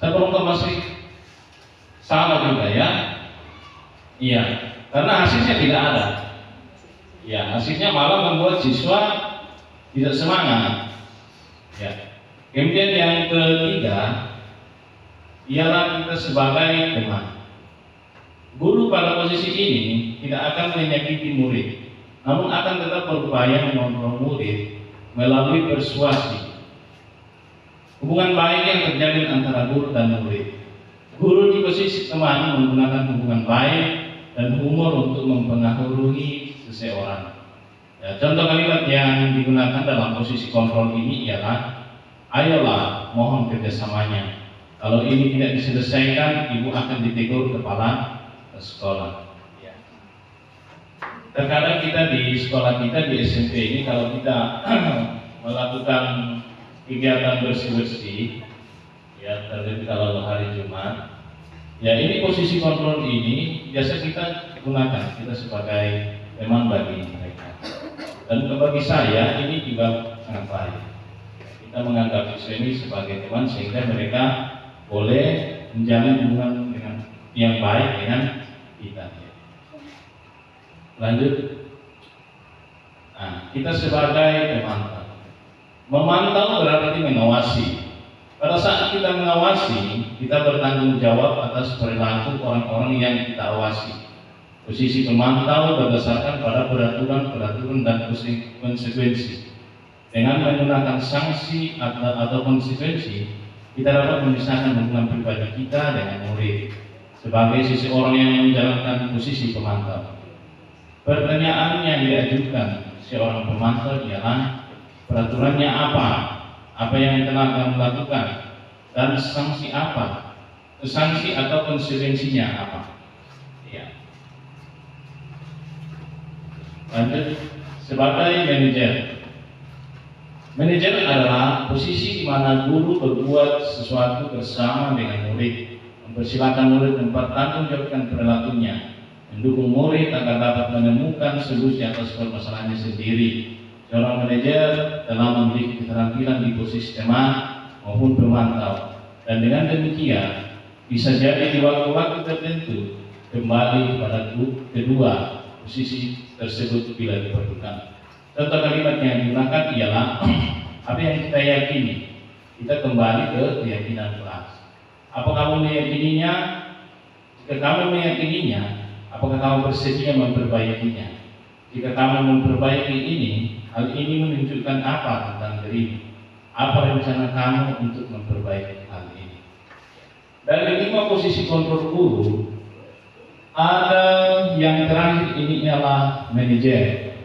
saya konfirmasi salah juga ya. Iya, karena hasilnya tidak ada. Ya, hasilnya malah membuat siswa tidak semangat. Ya. Kemudian yang ketiga ialah kita sebagai teman. Guru pada posisi ini tidak akan menyakiti murid, namun akan tetap berupaya mengontrol murid melalui persuasi. Hubungan baik yang terjalin antara guru dan murid. Guru di posisi teman menggunakan hubungan baik dan humor untuk mempengaruhi seseorang. Ya, contoh kalimat yang digunakan dalam posisi kontrol ini ialah, ayolah, mohon kerjasamanya. Kalau ini tidak diselesaikan, ibu akan ditegur kepala sekolah. Ya. Terkadang kita di sekolah kita di SMP ini kalau kita melakukan kegiatan bersih-bersih, ya terlebih kalau hari Jumat, ya ini posisi kontrol ini biasa kita gunakan kita sebagai teman bagi mereka. Dan bagi saya ini juga sangat baik. Kita menganggap siswa ini sebagai teman sehingga mereka boleh menjalin hubungan dengan yang baik dengan kita. Lanjut. Nah, kita sebagai pemantau. Memantau berarti mengawasi. Pada saat kita mengawasi, kita bertanggung jawab atas perilaku orang-orang yang kita awasi. Posisi pemantau berdasarkan pada peraturan dan konsekuensi. Dengan menggunakan sanksi atau konsekuensi, kita dapat memisahkan hubungan pribadi kita dengan murid sebagai seseorang yang menjalankan posisi pemantau. Pertanyaan yang diajukan seorang pemantau ialah peraturannya apa yang telah kamu lakukan, dan sanksi apa, sanksi atau konsekuensinya apa. Ya. Lanjut, sebagai manajer. Manajer adalah posisi di mana guru berbuat sesuatu bersama dengan murid, mempersilahkan murid mempertanggungjawabkan perilakunya, mendukung murid agar dapat menemukan solusi atas permasalahannya sendiri. Seorang manajer telah memiliki keterampilan di posisi teman maupun pemantau, dan dengan demikian bisa jadi di waktu-waktu tertentu kembali pada kedua posisi tersebut bila diperlukan. Contoh kalimat yang digunakan ialah apa yang kita yakini, kita kembali ke keyakinan kelas. Apa kamu meyakininya? Jika kamu meyakininya, apakah kamu bersedia memperbaikinya? Jika kamu memperbaiki ini, hal ini menunjukkan apa tentang dirimu? Apa rencana kamu untuk memperbaiki hal ini? Dari 5 posisi kontrol guru, ada yang terakhir ini ialah manajer.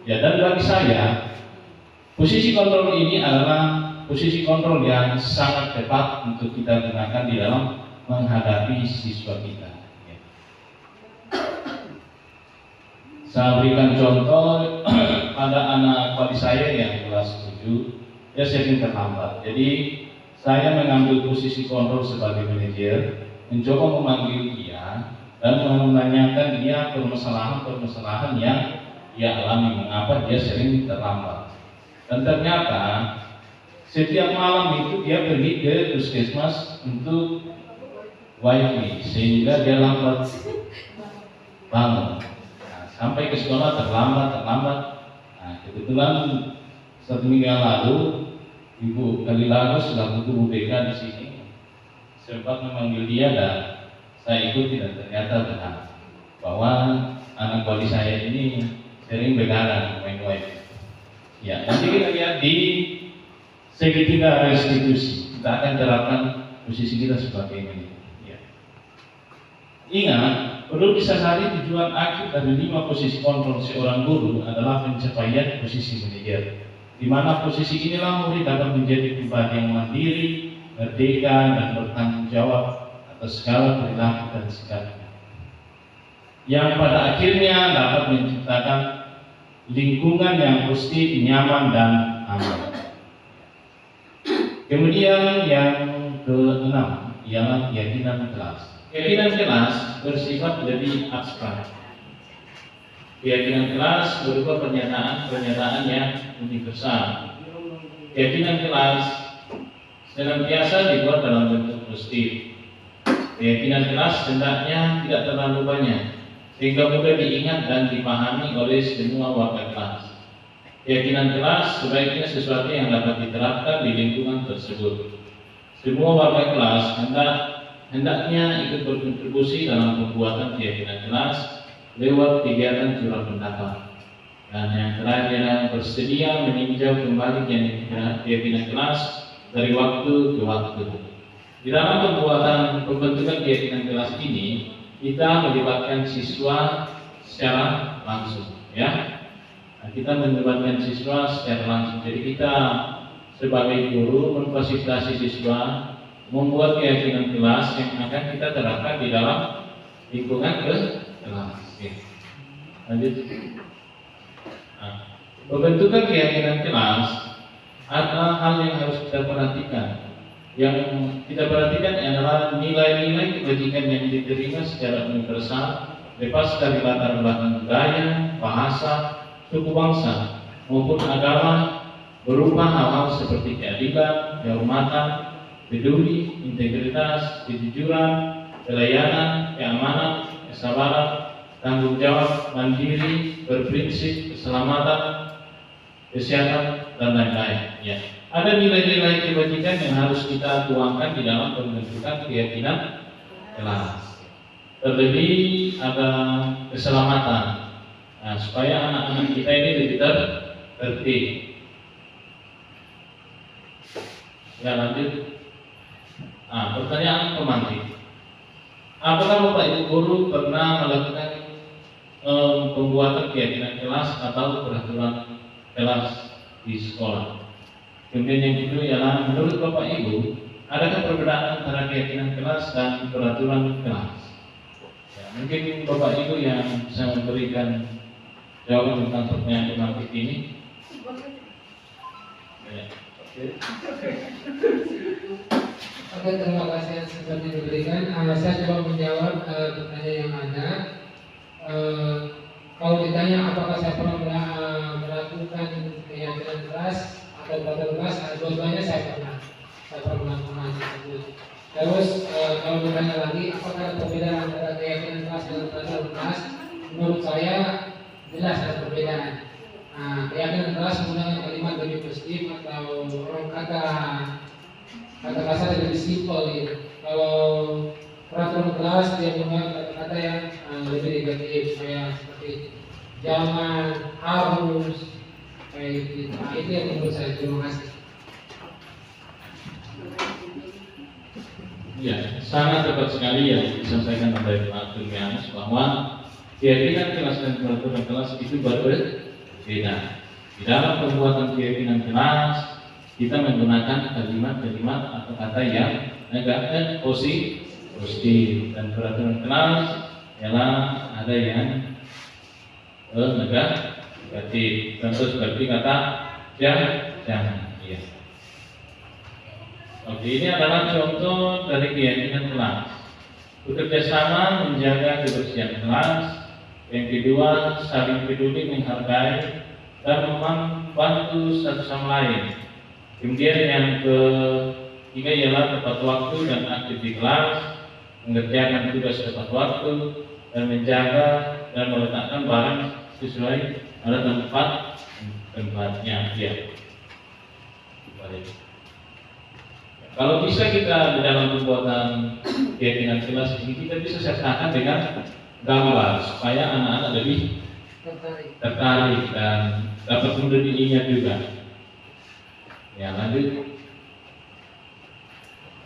Ya, dan bagi saya, posisi kontrol ini adalah posisi kontrol yang sangat tepat untuk kita gunakan di dalam menghadapi siswa kita. Ya. Saya berikan contoh pada anak wali saya yang kelas 7, dia sering terlambat. Jadi saya mengambil posisi kontrol sebagai manajer, mencoba memanggil dia dan menanyakan dia permasalahan-permasalahan yang dia alami, mengapa dia sering terlambat. Dan ternyata setiap malam itu dia pergi ke puskesmas untuk wifi sehingga dia lambat bangun. Nah, sampai ke sekolah terlambat. Nah, kebetulan 1 minggu yang lalu Ibu Kalilago selaku guru BK di sini sempat memanggil dia dan saya ikuti, dan ternyata benar bahwa anak wali saya ini sering begadang main wifi. Ya, nanti kita lihat di segitiga restitusi, kita akan terapkan posisi kita sebagai ini. Ya. Ingat, perlu disadari tujuan akhir dari 5 posisi kontrol seorang guru adalah pencapaian posisi manajer, di mana posisi inilah murid dapat menjadi pribadi yang mandiri, merdeka, dan bertanggung jawab atas segala perilaku dan sikapnya, yang pada akhirnya dapat menciptakan lingkungan yang positif, nyaman, dan aman. Kemudian yang ke-6 ialah keyakinan kelas. Keyakinan kelas bersifat lebih abstrak. Keyakinan kelas berupa pernyataan yang universal. Keyakinan kelas senantiasa dibuat dalam bentuk positif. Keyakinan kelas hendaknya tidak terlalu banyak, sehingga mudah diingat dan dipahami oleh semua warga kelas. keyakinan kelas sebaiknya sesuatu yang dapat diterapkan di lingkungan tersebut. Semua warga kelas hendaknya ikut berkontribusi dalam pembuatan keyakinan kelas lewat kegiatan curah pendapat. Dan yang terakhir, bersedia meninjau kembali keyakinan kelas dari waktu ke waktu. Di dalam pembentukan keyakinan kelas ini, kita melibatkan siswa secara langsung, ya. Nah, kita melibatkan siswa secara langsung. Jadi kita sebagai guru memfasilitasi siswa membuat keyakinan kelas yang akan kita terapkan di dalam lingkungan kelas. Oke. Lanjut. Nah, pembentukan keyakinan kelas ada hal yang harus kita perhatikan. Yang kita perhatikan adalah nilai-nilai kebajikan yang diterima secara universal, lepas dari latar belakang budaya, bahasa, suku bangsa maupun agama, berupa hal-hal seperti keadilan, kehormatan, peduli, integritas, kejujuran, pelayanan, keamanan, kesabaran, tanggung jawab, mandiri, berprinsip, keselamatan, kesehatan, dan lain-lain. Ya. Ada nilai-nilai kebajikan yang harus kita tuangkan di dalam pembentukan keyakinan kelas. Terlebih ada keselamatan. Nah, supaya anak-anak kita ini lebih tertib. Ya, lanjut. Nah, pertanyaan pemantik. Apakah Bapak Ibu guru pernah melakukan pembuatan keyakinan kelas atau peraturan kelas di sekolah? Kemudian yang kedua ialah, menurut Bapak Ibu, adakah perbedaan antara keyakinan kelas dan peraturan kelas? Ya, mungkin Bapak Ibu yang bisa memberikan jawaban tentang pertanyaan pemantik ini. Ya. Oke, terima kasih yang sudah diberikan. Saya coba menjawab pertanyaan yang ada. Kalau ditanya apakah saya pernah melakukan keyakinan kelas atau peraturan kelas, dua-duanya saya pernah melakukan hal tersebut. Terus kalau ditanya lagi apakah ada perbedaan antara keyakinan kelas dan peraturan kelas, menurut saya jelas ada perbedaan. Nah, keyakinan kelas menggunakan kalimat lebih positif atau orang kata kasar lebih simpel gitu. Kalau peraturan kelas dia menggunakan kata-kata yang lebih negatif, kayak seperti jangan, harus, kayak gitu. Nah, itu yang menurut saya. Terima kasih. Ya, sangat tepat sekali yang disampaikan oleh Pak Turmianus bahwa keyakinan kelas dan peraturan kelas itu berbeda. Di dalam pembuatan keyakinan kelas kita menggunakan kalimat-kalimat atau kata yang negatif, positif, dan peraturan kelas ialah ada yang negatif. Contoh seperti kata jangan. Ya. Oke, ini adalah contoh dari keyakinan kelas. Bekerja sama menjaga kebersihan kelas. Yang kedua, saling peduli, menghargai, dan membantu satu sama lain. Kemudian yang ketiga ialah tepat waktu dan aktif di kelas, mengerjakan tugas tepat waktu, dan menjaga dan meletakkan barang sesuai pada tempatnya. Ya. Kalau bisa kita di dalam pembuatan keyakinan kelas ini kita bisa sertakan dengan gambar supaya anak-anak lebih tertarik dan dapat mudah diingat juga. Ya, lanjut.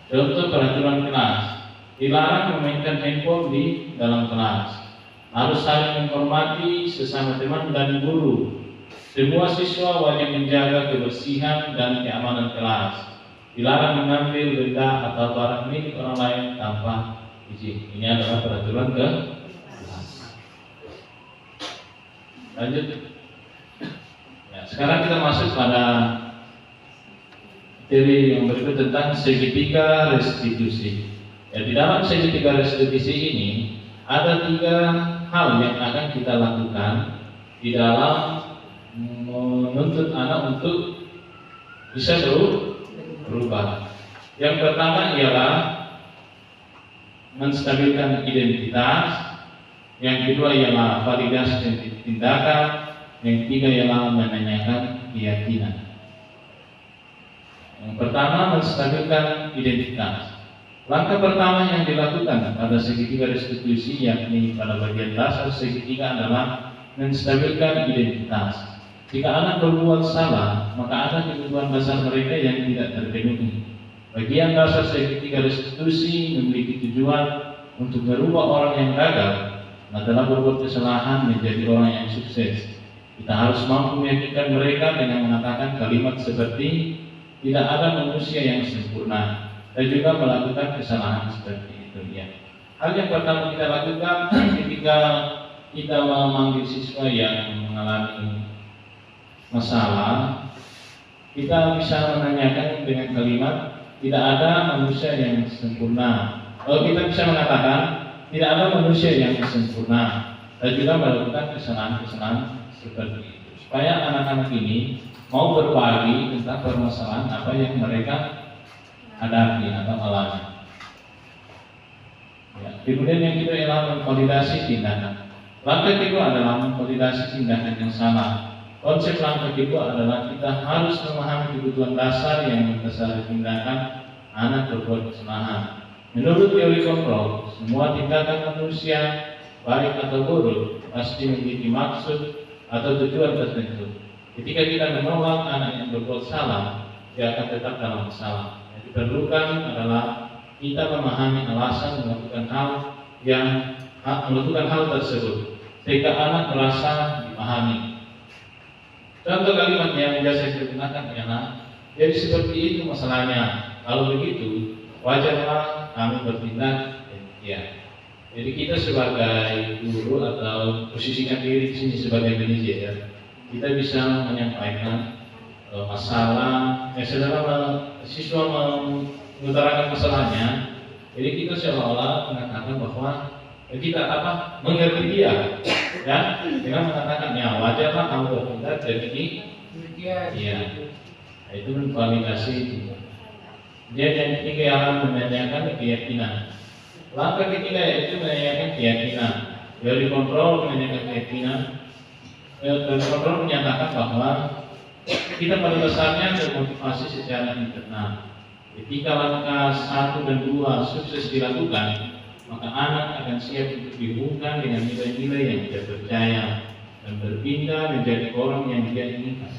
Contoh peraturan kelas: dilarang memainkan handphone di dalam kelas. Harus saling menghormati sesama teman dan guru. Semua siswa wajib menjaga kebersihan dan keamanan kelas. Dilarang mengambil benda atau barang milik orang lain tanpa izin. Ini adalah peraturan kelas. Lanjut. Ya, sekarang kita masuk pada teori yang berikut tentang segitiga restitusi. Ya, di dalam segitiga restitusi ini ada 3 hal yang akan kita lakukan di dalam menuntut anak untuk bisa berubah. Yang pertama ialah menstabilkan identitas. Yang kedua ialah validasi tindakan. Yang ketiga ialah menanyakan keyakinan. Yang pertama, menstabilkan identitas. Langkah pertama yang dilakukan pada segitiga restitusi, yakni pada bagian dasar segitiga, adalah menstabilkan identitas. Jika anak berbuat salah, maka ada kebutuhan dasar mereka yang tidak terpenuhi. Bagian dasar segitiga restitusi memiliki tujuan untuk merubah orang yang gagal adalah berbuat kesalahan menjadi orang yang sukses. Kita harus mampu meyakinkan mereka dengan mengatakan kalimat seperti tidak ada manusia yang sempurna, dan juga melakukan kesalahan seperti itu. Ya. Hal yang pertama kita lakukan ketika kita memanggil siswa yang mengalami masalah, kita bisa menanyakan dengan kalimat tidak ada manusia yang sempurna. Kalau kita bisa mengatakan tidak ada manusia yang sempurna, dan juga melakukan kesalahan-kesalahan seperti itu, supaya anak-anak ini mau berbagi tentang permasalahan apa yang mereka hadapi atau alami. Ya. Kemudian yang kedua adalah mengvalidasi tindakan. Langkah kedua adalah mengvalidasi tindakan yang salah. Konsep langkah kedua adalah kita harus memahami kebutuhan dasar yang mendasari tindakan anak berbuat kesalahan. Menurut teori kontrol, semua tindakan manusia, baik atau buruk, pasti memiliki maksud atau tujuan tertentu. Ketika kita menolak anak yang berbuat salah, dia akan tetap dalam masalah. Yang diperlukan adalah kita memahami alasan melakukan hal tersebut, sehingga anak merasa dipahami. Contoh kalimat yang biasa saya gunakan ialah, jadi seperti itu masalahnya. Kalau begitu, wajarlah kami bertindak demikian. Jadi kita sebagai guru atau posisikan diri di sini sebagai manajer, kita bisa menyampaikan masalah. Setelah siswa mengutarakan masalahnya, jadi kita seolah-olah mengatakan bahwa kita mengerti dia, ya, dengan mengatakan ya wajarlah kamu bertindak demikian. Iya, itu validasi. Dia yang ketiga akan menanyakan keyakinan. Langkah ketiga yaitu menanyakan keyakinan. Dari kontrol menanyakan keyakinan. Dari kontrol menyatakan bahwa kita pada dasarnya termotivasi secara internal. Ketika langkah 1 dan 2 sukses dilakukan, maka anak akan siap untuk dihubungkan dengan nilai-nilai yang dia percaya dan berpindah menjadi orang yang dia inginkan.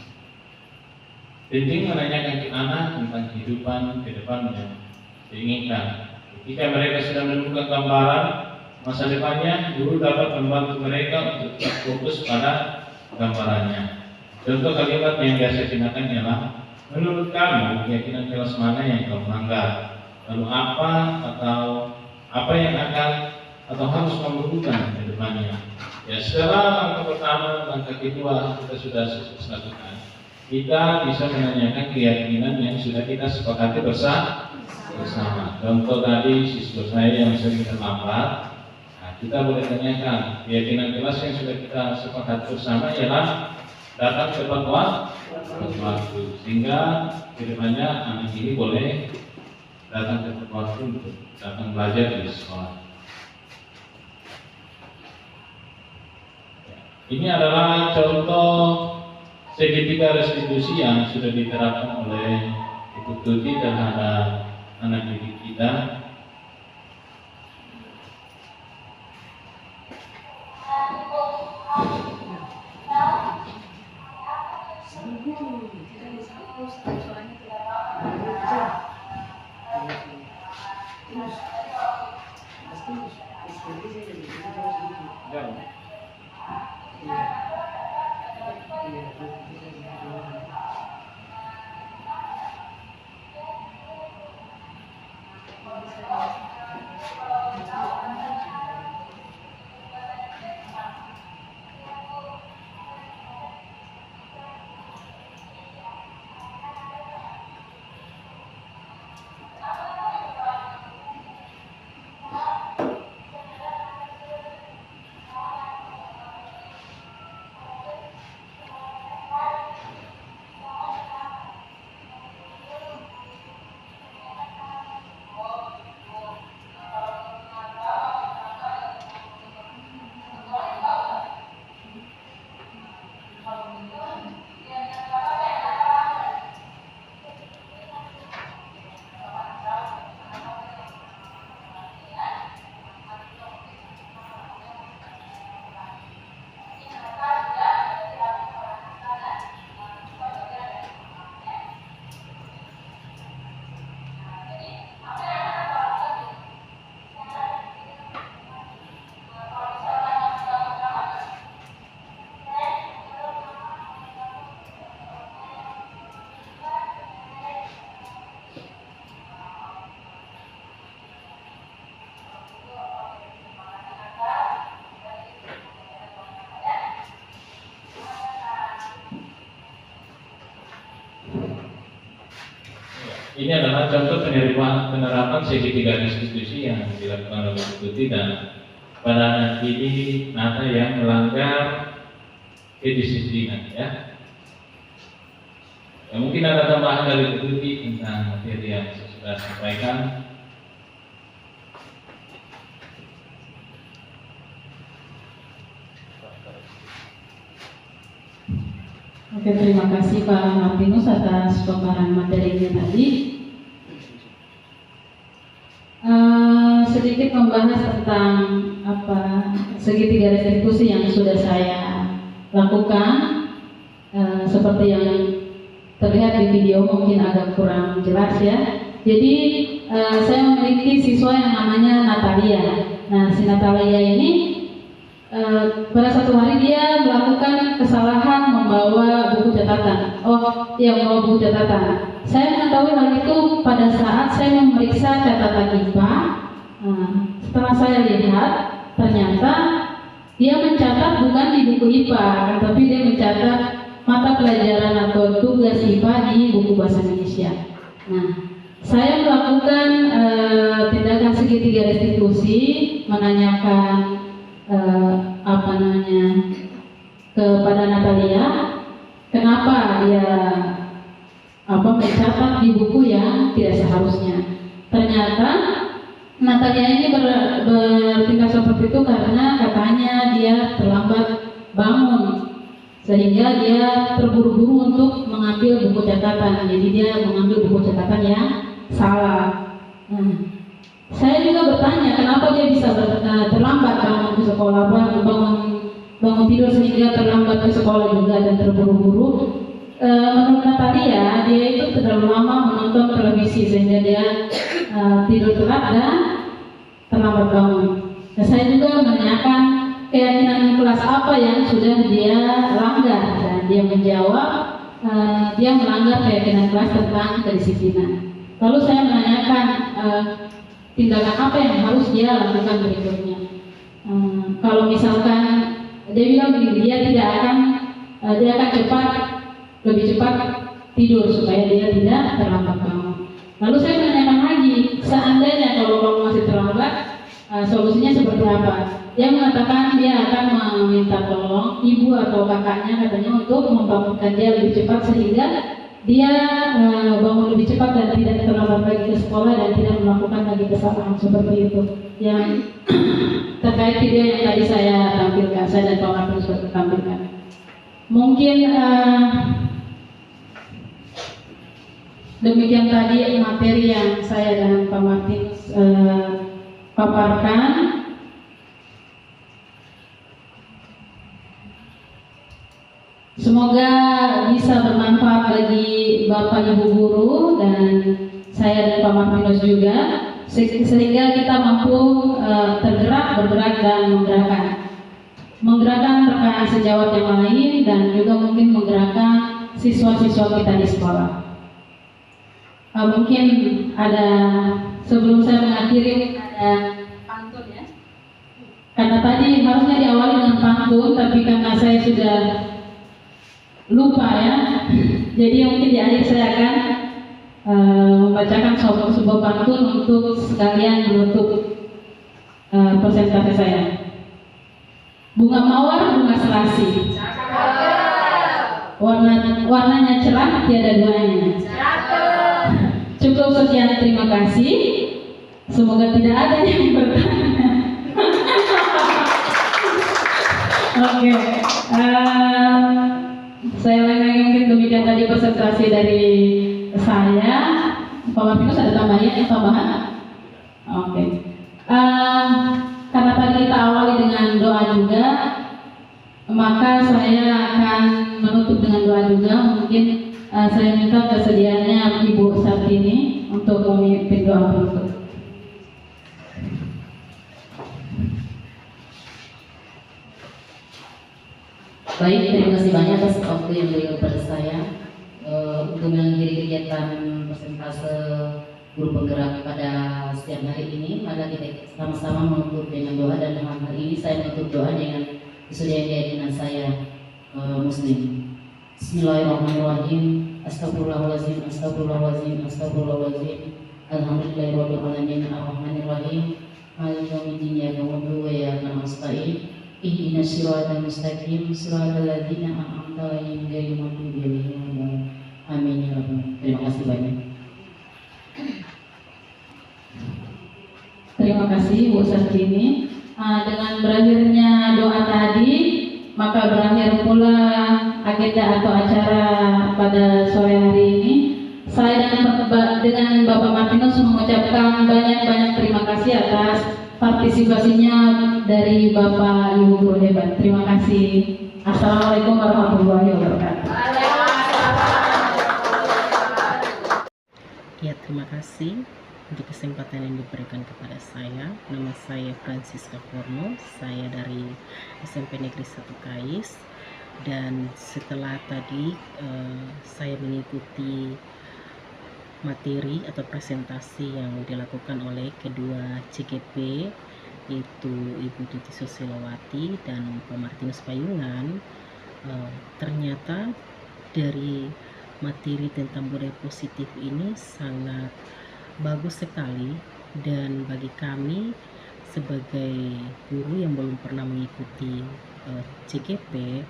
Penting menanyakan ke anak tentang kehidupan ke depan yang diinginkan. Ketika mereka sudah menemukan gambaran masa depannya, guru dapat membantu mereka untuk fokus pada gambarannya. Contoh kalimat yang biasa digunakan ialah, menurut kamu keyakinan kelas mana yang kamu langgar? Lalu apa yang akan atau harus kamu lakukan ke depannya? Ya, setelah langkah pertama, langkah kedua kita sudah sukses lakukan, kita bisa menanyakan keyakinan yang sudah kita sepakati bersama. Contoh tadi siswa saya yang sering terlambat, kita boleh tanyakan keyakinan kelas yang sudah kita sepakati bersama ialah datang tepat waktu, sehingga kedepannya anak ini boleh datang tepat waktu untuk datang belajar di sekolah. Ini adalah contoh segitiga restitusi yang sudah diterapkan oleh Ibu Tuti terhadap anak didik kita. ini adalah contoh penerapan segitiga diskusi yang dilakukan oleh Deputi dan pada nanti ini Nata yang melanggar kedisiplinan ya. Ya, mungkin ada tambahan dari Deputi tentang materi yang saya sudah sampaikan. Oke, terima kasih Pak Martinus atas pemaparan materinya tadi. Sedikit membahas tentang segitiga restitusi yang sudah saya lakukan. Seperti yang terlihat di video mungkin agak kurang jelas ya. Jadi saya memiliki siswa yang namanya Natalia. Nah, si Natalia ini pada satu hari dia melakukan kesalahan membawa buku catatan. Membawa buku catatan. Saya mengetahui hal itu pada saat saya memeriksa catatan IPA. Setelah saya lihat, ternyata dia mencatat bukan di buku IPA, tapi dia mencatat mata pelajaran atau tugas IPA di buku bahasa Indonesia. Nah, saya melakukan tindakan segitiga restitusi, menanyakan kepada Natalia kenapa dia mencatat di buku yang tidak seharusnya. Ternyata Natalia ini bertindak seperti itu karena katanya dia terlambat bangun sehingga dia terburu-buru untuk mengambil buku catatan. Jadi dia mengambil buku catatan yang salah. Saya juga bertanya kenapa dia bisa terlambat bangun ke sekolah, bangun tidur sehingga terlambat ke sekolah juga dan terburu-buru. Menurut Natalia, dia itu terlalu lama menonton televisi sehingga dia tidur telat dan terlambat bangun. Dan saya juga menanyakan keyakinan kelas apa yang sudah dia langgar, dan dia menjawab dia melanggar keyakinan kelas tentang kedisiplinan. Lalu saya menanyakan tindakan apa yang harus dia lakukan berikutnya. Kalau misalkan dia bilang begini, dia akan lebih cepat tidur supaya dia tidak terlambat bangun. Lalu saya menanyakan lagi, seandainya kalau kamu masih terlambat, solusinya seperti apa? Dia mengatakan dia akan meminta tolong ibu atau kakaknya katanya untuk membangunkan dia lebih cepat sehingga dia bangun lebih cepat dan tidak terlambat lagi ke sekolah dan tidak melakukan lagi kesalahan seperti itu. Yang terkait video yang tadi saya tampilkan, saya dan Pak Martinus sudah tampilkan. Mungkin demikian tadi materi yang saya dan Pak Martinus paparkan. Semoga bisa bermanfaat bagi Bapak Ibu guru dan saya dan Pak Martinus juga, sehingga kita mampu bergerak dan menggerakkan rekan sejawat yang lain dan juga mungkin menggerakkan siswa-siswa kita di sekolah. Mungkin ada, sebelum saya mengakhiri, ada pantun ya. Karena tadi harusnya diawali dengan pantun, tapi karena saya sudah lupa ya, jadi mungkin di akhir saya akan membacakan sebuah pantun untuk sekalian menutup presentasi saya. Bunga mawar, bunga serasi, warnanya cerah, tiada duanya. Cukup sekian, terima kasih. Semoga tidak ada yang bertanya. Oke. Saya lagi mungkin demikian tadi presentasi dari saya. Pak Martinus ada tambahan? Oke. Karena tadi kita awali dengan doa juga, maka saya akan menutup dengan doa juga. Mungkin saya minta kesediaannya Ibu Sartini untuk memimpin doa penutup. Baik, terima kasih banyak atas waktu yang diberikan kepada saya untuk mengakhiri kegiatan persentase guru penggerak pada siang hari ini. Maka kita sama-sama menutup dengan doa, dan dalam hal ini saya menutup doa dengan kesudian keyakinan saya Muslim. Bismillahirrahmanirrahim. Astagfirullahaladzim, astagfirullahaladzim, astagfirullahaladzim. Alhamdulillahirabbil alamin, arrahmanirrahim, maliki yaumiddin, iyyaka na'budu wa iyyaka nasta'in. Ihdinas siratal mustaqim, siratal ladzina an'amta 'alaihim ghairil maghdubi 'alaihim waladdallin. Amin ya rabbal alamin. Terima kasih banyak. Terima kasih Bu Sartini. Dengan berakhirnya doa tadi, maka berakhir pula agenda atau acara pada sore hari ini. Saya dengan Bapak Martinus mengucapkan banyak-banyak terima kasih atas partisipasinya dari Bapak Ibu guru hebat. Terima kasih. Assalamualaikum warahmatullahi wabarakatuh. Ya, terima kasih untuk kesempatan yang diberikan kepada saya. Nama saya Francisca Forno, saya dari SMP Negeri 1 Kais. Dan setelah tadi saya mengikuti materi atau presentasi yang dilakukan oleh kedua CGP, yaitu Ibu Tuti Susilowati dan Pak Martinus Payungan, ternyata dari materi tentang budaya positif ini sangat bagus sekali, dan bagi kami sebagai guru yang belum pernah mengikuti CGP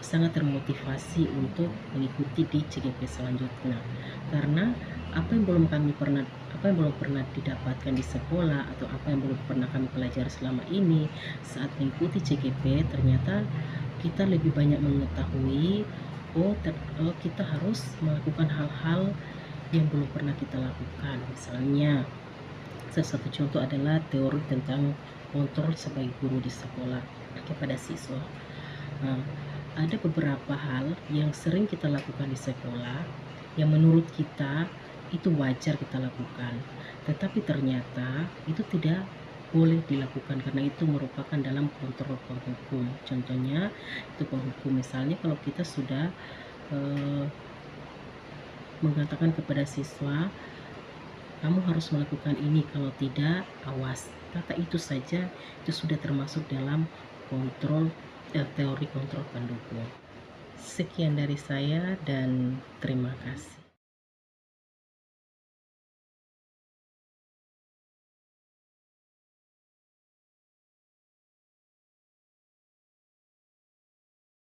sangat termotivasi untuk mengikuti di CGP selanjutnya, karena apa yang belum pernah didapatkan di sekolah atau apa yang belum pernah kami pelajari selama ini saat mengikuti CGP, ternyata kita lebih banyak mengetahui kita harus melakukan hal-hal yang belum pernah kita lakukan. Misalnya salah satu contoh adalah teori tentang kontrol sebagai guru di sekolah kepada siswa. Ada beberapa hal yang sering kita lakukan di sekolah yang menurut kita itu wajar kita lakukan, tetapi ternyata itu tidak boleh dilakukan karena itu merupakan dalam kontrol penghukum. Contohnya itu penghukum, misalnya kalau kita sudah mengatakan kepada siswa kamu harus melakukan ini, kalau tidak awas, kata itu saja itu sudah termasuk dalam kontrol teori kontrol pendukung. Sekian dari saya dan terima kasih.